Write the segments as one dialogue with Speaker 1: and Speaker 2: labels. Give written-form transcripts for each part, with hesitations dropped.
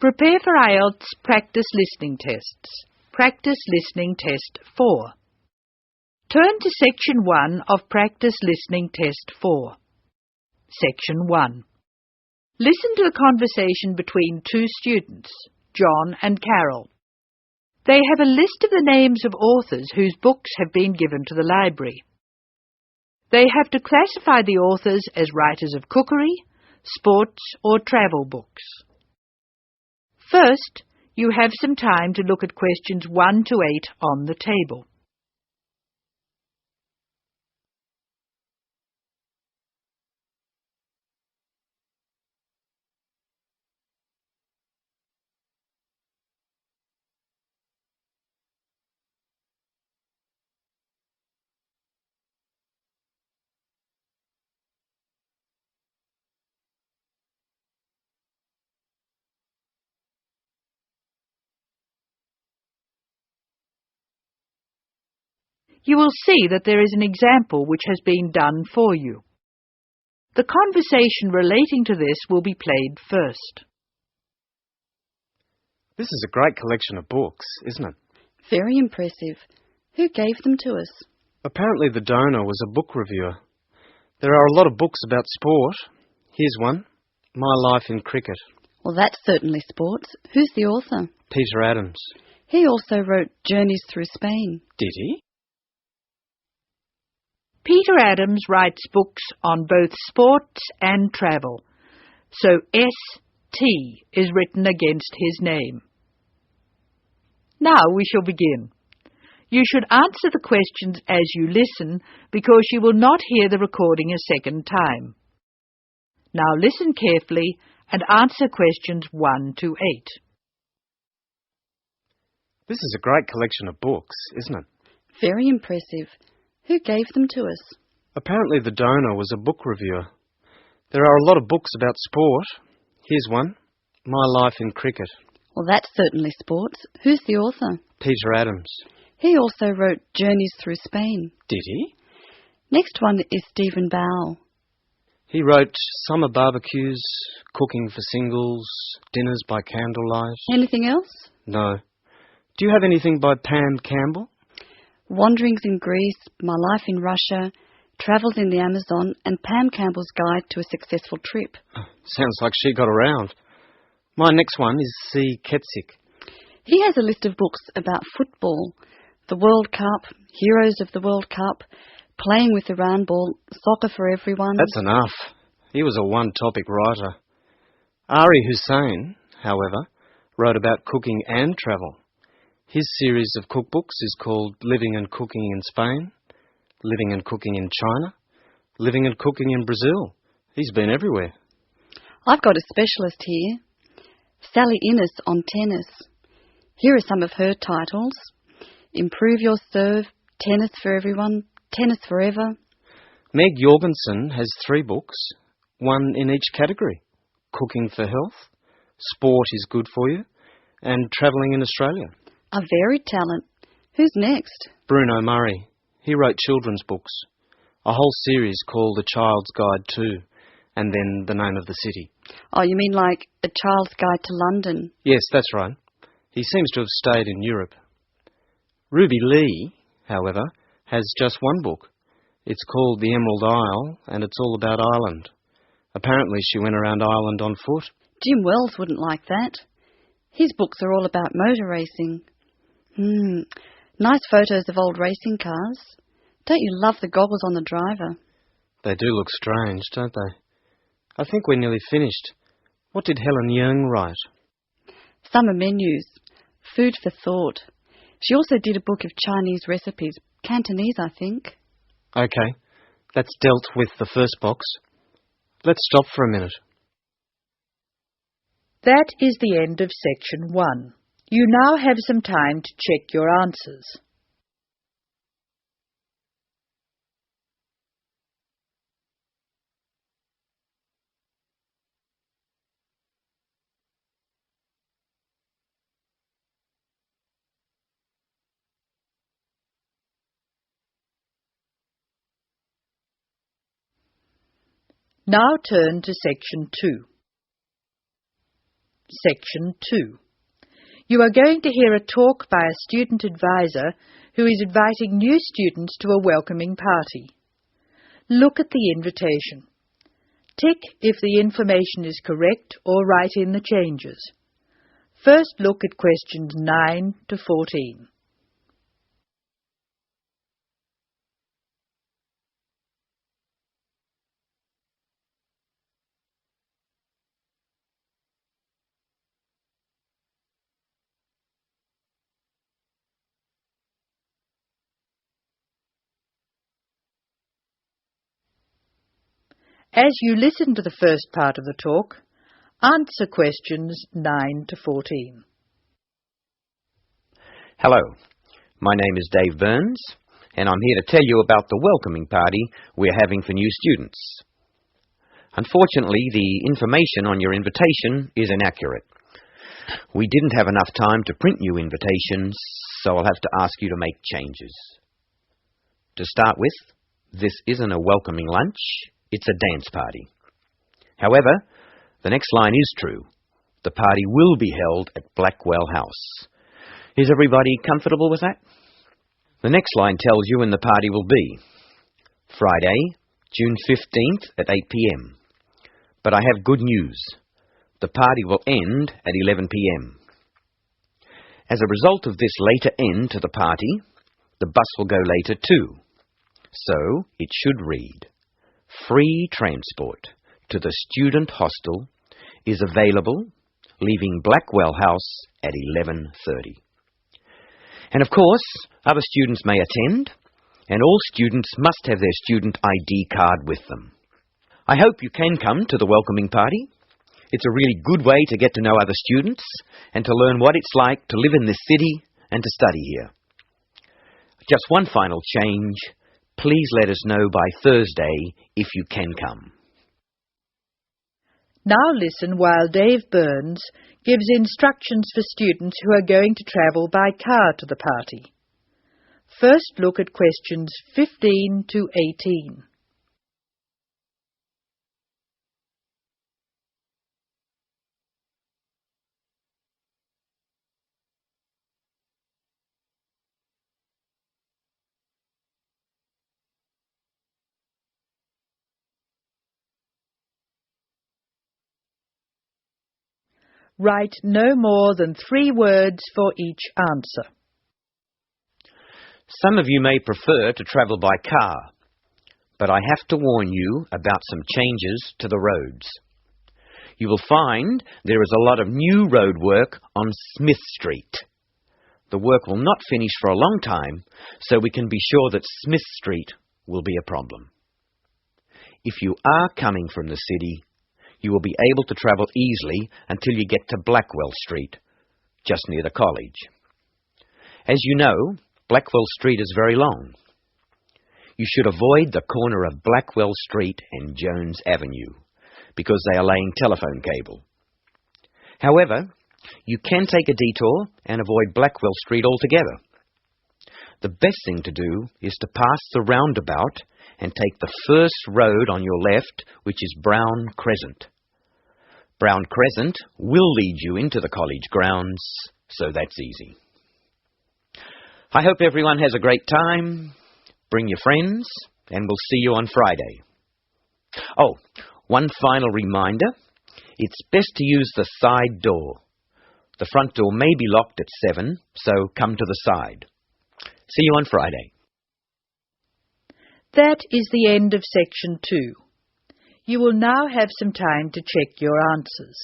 Speaker 1: Prepare for IELTS practice listening tests. Practice listening test 4. Turn to Section 1 of Practice Listening Test 4. Section 1. Listen to a conversation between two students, John and Carol. They have a list of the names of authors whose books have been given to the library. They have to classify the authors as writers of cookery, sports or travel books. First, you have some time to look at questions 1 to 8 on the table. You will see that there is an example which has been done for you. The conversation relating to this will be played first.
Speaker 2: This is a great collection of books, isn't it?
Speaker 3: Very impressive. Who gave them to us?
Speaker 2: Apparently the donor was a book reviewer. There are a lot of books about sport. Here's one, My Life in Cricket.
Speaker 3: Well, that's certainly sports. Who's the author?
Speaker 2: Peter Adams.
Speaker 3: He also wrote Journeys Through Spain.
Speaker 2: Did he?
Speaker 1: Peter Adams writes books on both sports and travel, so ST is written against his name. Now we shall begin. You should answer the questions as you listen because you will not hear the recording a second time. Now listen carefully and answer questions 1 to 8.
Speaker 2: This is a great collection of books, isn't it?
Speaker 3: Very impressive. Who gave them to us?
Speaker 2: Apparently the donor was a book reviewer. There are a lot of books about sport. Here's one, My Life in Cricket.
Speaker 3: Well, that's certainly sports. Who's the author?
Speaker 2: Peter Adams.
Speaker 3: He also wrote Journeys Through Spain.
Speaker 2: Did he?
Speaker 3: Next one is Stephen Bow.
Speaker 2: He wrote Summer Barbecues, Cooking for Singles, Dinners by Candlelight.
Speaker 3: Anything else?
Speaker 2: No. Do you have anything by Pam Campbell?
Speaker 3: Wanderings in Greece, My Life in Russia, Travels in the Amazon, and Pam Campbell's Guide to a Successful Trip.
Speaker 2: Sounds like she got around. My next one is C. Ketsick.
Speaker 3: He has a list of books about football, the World Cup, Heroes of the World Cup, Playing with the Round Ball, Soccer for Everyone.
Speaker 2: That's enough. He was a one-topic writer. Ari Hussein, however, wrote about cooking and travel. His series of cookbooks is called Living and Cooking in Spain, Living and Cooking in China, Living and Cooking in Brazil. He's been everywhere.
Speaker 3: I've got a specialist here, Sally Innes on tennis. Here are some of her titles. Improve Your Serve, Tennis for Everyone, Tennis Forever.
Speaker 2: Meg Jorgensen has 3 books, one in each category. Cooking for Health, Sport is Good for You, and Travelling in Australia.
Speaker 3: A varied talent. Who's next?
Speaker 2: Bruno Murray. He wrote children's books. A whole series called A Child's Guide to, and then The Name of the City.
Speaker 3: Oh, you mean like A Child's Guide to London?
Speaker 2: Yes, that's right. He seems to have stayed in Europe. Ruby Lee, however, has just one book. It's called The Emerald Isle, and it's all about Ireland. Apparently she went around Ireland on foot.
Speaker 3: Jim Wells wouldn't like that. His books are all about motor racing. Nice photos of old racing cars. Don't you love the goggles on the driver?
Speaker 2: They do look strange, don't they? I think we're nearly finished. What did Helen Young write?
Speaker 3: Summer menus. Food for thought. She also did a book of Chinese recipes. Cantonese, I think.
Speaker 2: Okay, that's dealt with the first box. Let's stop for a minute.
Speaker 1: That is the end of Section 1. You now have some time to check your answers. Now turn to Section 2. Section 2. You are going to hear a talk by a student advisor who is inviting new students to a welcoming party. Look at the invitation. Tick if the information is correct or write in the changes. First look at questions 9 to 14. As you listen to the first part of the talk, answer questions 9 to 14.
Speaker 4: Hello, my name is Dave Burns, and I'm here to tell you about the welcoming party we're having for new students. Unfortunately, the information on your invitation is inaccurate. We didn't have enough time to print new invitations, so I'll have to ask you to make changes. To start with, this isn't a welcoming lunch, it's a dance party. However, the next line is true. The party will be held at Blackwell House. Is everybody comfortable with that? The next line tells you when the party will be. Friday, June 15th at 8 p.m. But I have good news. The party will end at 11 p.m. As a result of this later end to the party, the bus will go later too. So it should read, free transport to the student hostel is available, leaving Blackwell House at 11:30. And of course, other students may attend, and all students must have their student ID card with them. I hope you can come to the welcoming party. It's a really good way to get to know other students and to learn what it's like to live in this city and to study here. Just one final change. Please let us know by Thursday if you can come.
Speaker 1: Now listen while Dave Burns gives instructions for students who are going to travel by car to the party. First look at questions 15 to 18. Write no more than 3 words for each answer.
Speaker 4: Some of you may prefer to travel by car, but I have to warn you about some changes to the roads. You will find there is a lot of new road work on Smith Street. The work will not finish for a long time, so we can be sure that Smith Street will be a problem. If you are coming from the city, you will be able to travel easily until you get to Blackwell Street, just near the college. As you know, Blackwell Street is very long. You should avoid the corner of Blackwell Street and Jones Avenue, because they are laying telephone cable. However, you can take a detour and avoid Blackwell Street altogether. The best thing to do is to pass the roundabout and take the first road on your left, which is Brown Crescent. Brown Crescent will lead you into the college grounds, so that's easy. I hope everyone has a great time. Bring your friends, and we'll see you on Friday. Oh, one final reminder. It's best to use the side door. The front door may be locked at 7, so come to the side. See you on Friday.
Speaker 1: That is the end of section 2. You will now have some time to check your answers.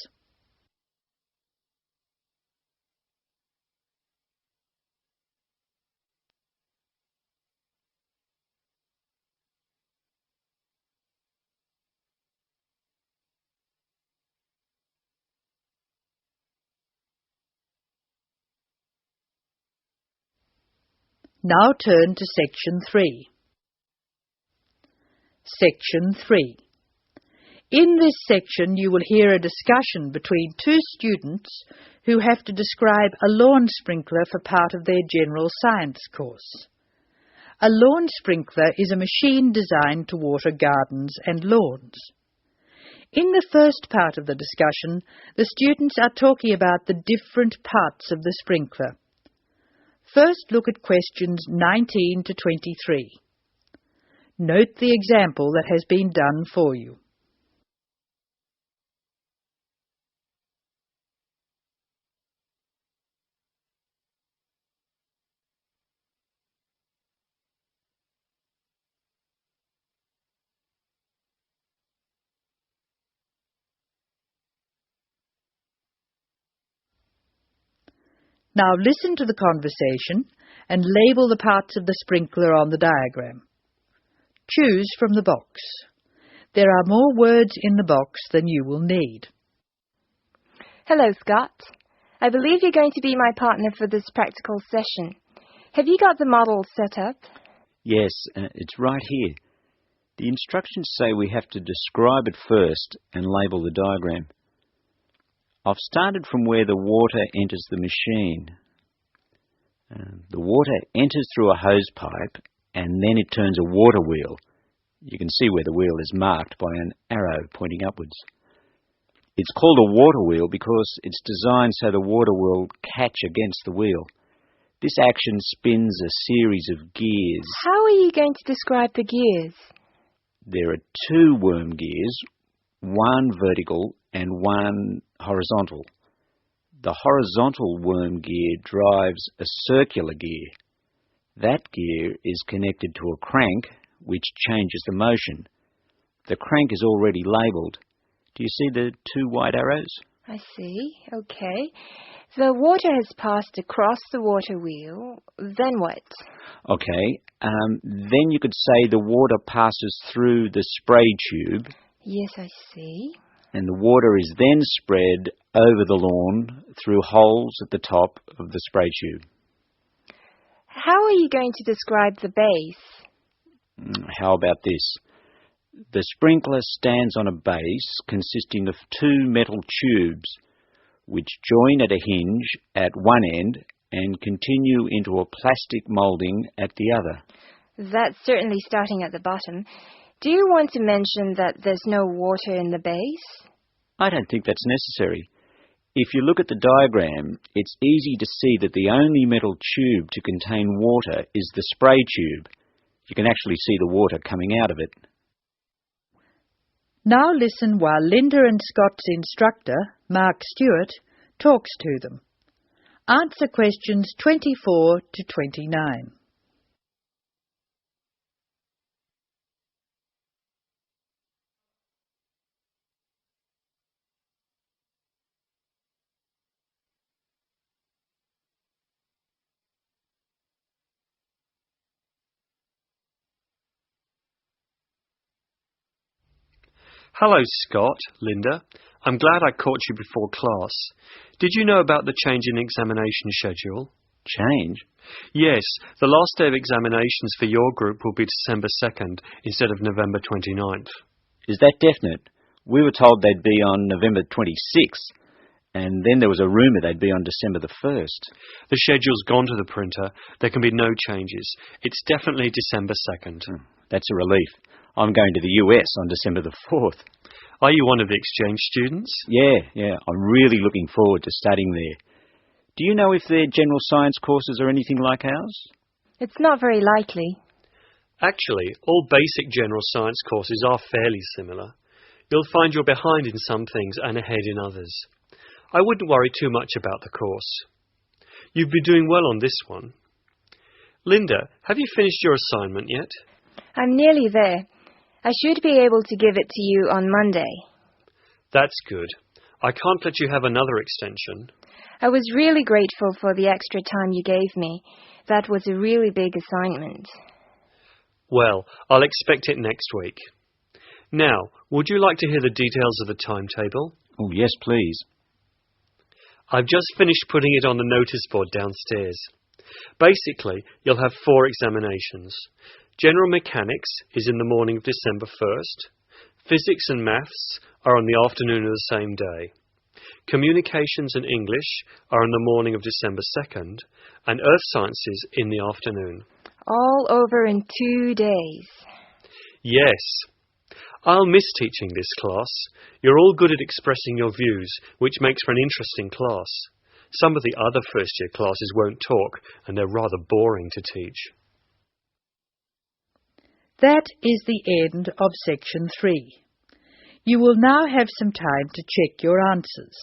Speaker 1: Now turn to section 3. Section 3. In this section you will hear a discussion between 2 students who have to describe a lawn sprinkler for part of their general science course. A lawn sprinkler is a machine designed to water gardens and lawns. In the first part of the discussion, the students are talking about the different parts of the sprinkler. First, look at questions 19 to 23. Note the example that has been done for you. Now listen to the conversation and label the parts of the sprinkler on the diagram. Choose from the box. There are more words in the box than you will need.
Speaker 5: Hello, Scott. I believe you're going to be my partner for this practical session. Have you got the model set up?
Speaker 6: Yes, it's right here. The instructions say we have to describe it first and label the diagram. I've started from where the water enters the machine. The water enters through a hose pipe and then it turns a water wheel. You can see where the wheel is marked by an arrow pointing upwards. It's called a water wheel because it's designed so the water will catch against the wheel. This action spins a series of gears.
Speaker 5: How are you going to describe the gears?
Speaker 6: There are 2 worm gears, one vertical and one horizontal. The horizontal worm gear drives a circular gear. That gear is connected to a crank, which changes the motion. The crank is already labelled. Do you see the 2 white arrows?
Speaker 5: I see. Okay. The water has passed across the water wheel. Then what?
Speaker 6: Okay. Then you could say the water passes through the spray tube.
Speaker 5: Yes, I see.
Speaker 6: And the water is then spread over the lawn through holes at the top of the spray tube.
Speaker 5: How are you going to describe the base?
Speaker 6: How about this? The sprinkler stands on a base consisting of 2 metal tubes which join at a hinge at one end and continue into a plastic moulding at the other.
Speaker 5: That's certainly starting at the bottom. Do you want to mention that there's no water in the base?
Speaker 6: I don't think that's necessary. If you look at the diagram, it's easy to see that the only metal tube to contain water is the spray tube. You can actually see the water coming out of it.
Speaker 1: Now listen while Linda and Scott's instructor, Mark Stewart, talks to them. Answer questions 24 to 29.
Speaker 2: Hello, Scott, Linda. I'm glad I caught you before class. Did you know about the change in examination schedule?
Speaker 6: Change?
Speaker 2: Yes, the last day of examinations for your group will be December 2nd instead of November 29th.
Speaker 6: Is that definite? We were told they'd be on November 26th, and then there was a rumour they'd be on December the 1st.
Speaker 2: The schedule's gone to the printer. There can be no changes. It's definitely December 2nd.
Speaker 6: That's a relief. I'm going to the US on December the 4th.
Speaker 2: Are you one of the exchange students?
Speaker 6: Yeah. I'm really looking forward to studying there. Do you know if their general science courses are anything like ours?
Speaker 5: It's not very likely.
Speaker 2: Actually, all basic general science courses are fairly similar. You'll find you're behind in some things and ahead in others. I wouldn't worry too much about the course. You've been doing well on this one. Linda, have you finished your assignment yet?
Speaker 5: I'm nearly there. I should be able to give it to you on Monday.
Speaker 2: That's good. I can't let you have another extension.
Speaker 5: I was really grateful for the extra time you gave me. That was a really big assignment.
Speaker 2: Well, I'll expect it next week. Now, would you like to hear the details of the timetable?
Speaker 6: Oh, yes, please.
Speaker 2: I've just finished putting it on the notice board downstairs. Basically, you'll have 4 examinations. General Mechanics is in the morning of December 1st. Physics and Maths are on the afternoon of the same day. Communications and English are on the morning of December 2nd, and Earth Sciences in the afternoon.
Speaker 5: All over in 2 days.
Speaker 2: Yes.
Speaker 7: I'll miss teaching this class. You're all good at expressing your views, which makes for an interesting class. Some of the other first-year classes won't talk, and they're rather boring to teach.
Speaker 1: That is the end of Section 3. You will now have some time to check your answers.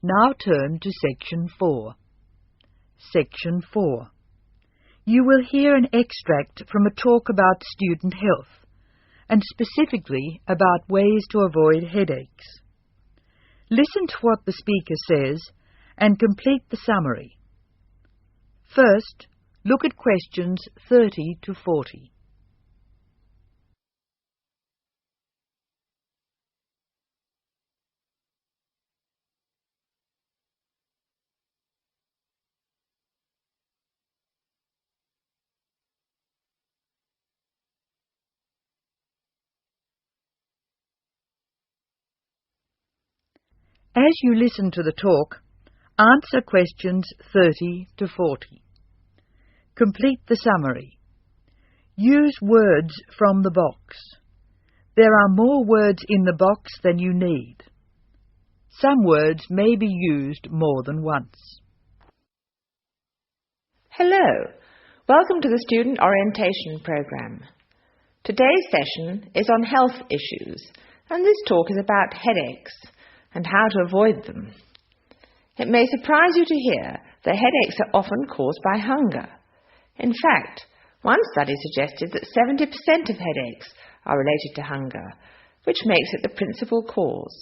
Speaker 1: Now turn to Section 4. Section 4. You will hear an extract from a talk about student health, and specifically about ways to avoid headaches. Listen to what the speaker says and complete the summary. First, look at questions 30 to 40. As you listen to the talk, answer questions 30 to 40. Complete the summary. Use words from the box. There are more words in the box than you need. Some words may be used more than once.
Speaker 8: Hello. Welcome to the Student Orientation Programme. Today's session is on health issues, and this talk is about headaches and how to avoid them. It may surprise you to hear that headaches are often caused by hunger. In fact, one study suggested that 70% of headaches are related to hunger, which makes it the principal cause.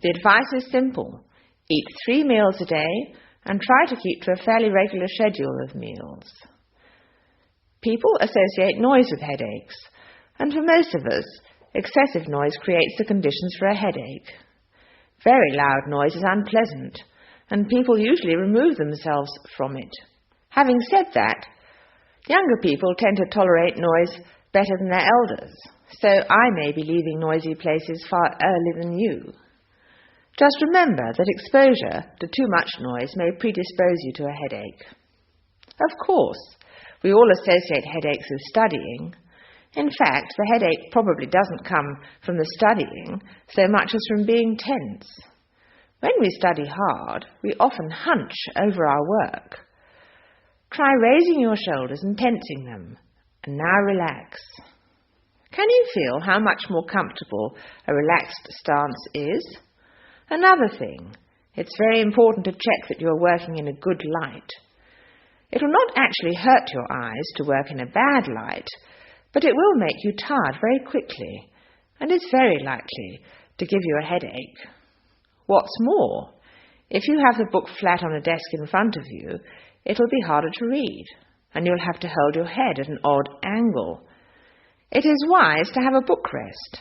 Speaker 8: The advice is simple. Eat 3 meals a day and try to keep to a fairly regular schedule of meals. People associate noise with headaches, and for most of us, excessive noise creates the conditions for a headache. Very loud noise is unpleasant, and people usually remove themselves from it. Having said that, younger people tend to tolerate noise better than their elders, so I may be leaving noisy places far earlier than you. Just remember that exposure to too much noise may predispose you to a headache. Of course, we all associate headaches with studying. In fact, the headache probably doesn't come from the studying so much as from being tense. When we study hard, we often hunch over our work. Try raising your shoulders and tensing them, and now relax. Can you feel how much more comfortable a relaxed stance is? Another thing, it's very important to check that you're working in a good light. It will not actually hurt your eyes to work in a bad light, but it will make you tired very quickly, and is very likely to give you a headache. What's more, if you have the book flat on a desk in front of you, it'll be harder to read, and you'll have to hold your head at an odd angle. It is wise to have a bookrest,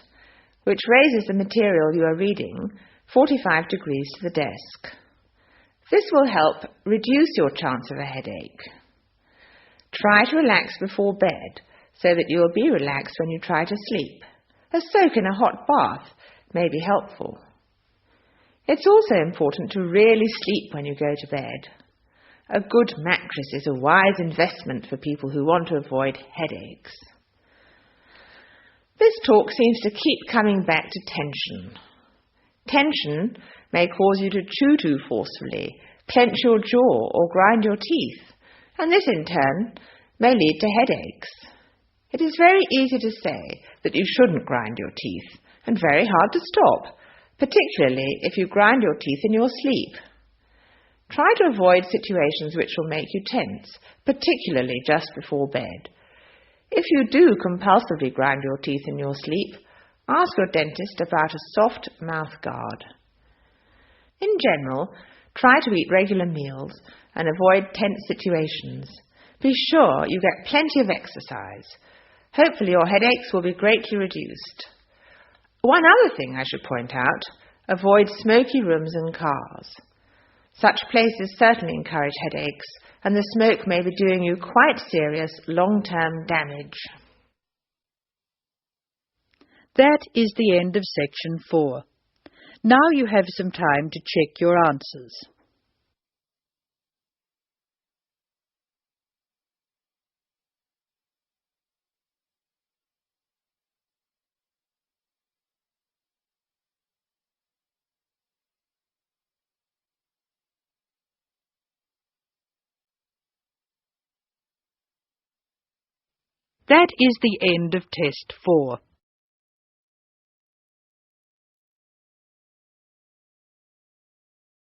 Speaker 8: which raises the material you are reading 45 degrees to the desk. This will help reduce your chance of a headache. Try to relax before bed, so that you will be relaxed when you try to sleep. A soak in a hot bath may be helpful. It's also important to really sleep when you go to bed. A good mattress is a wise investment for people who want to avoid headaches. This talk seems to keep coming back to tension. Tension may cause you to chew too forcefully, clench your jaw, or grind your teeth, and this in turn may lead to headaches. It is very easy to say that you shouldn't grind your teeth, and very hard to stop, particularly if you grind your teeth in your sleep. Try to avoid situations which will make you tense, particularly just before bed. If you do compulsively grind your teeth in your sleep, ask your dentist about a soft mouth guard. In general, try to eat regular meals and avoid tense situations. Be sure you get plenty of exercise. Hopefully your headaches will be greatly reduced. One other thing I should point out, avoid smoky rooms and cars. Such places certainly encourage headaches, and the smoke may be doing you quite serious long-term damage.
Speaker 1: That is the end of section 4. Now you have some time to check your answers. That is the end of test 4.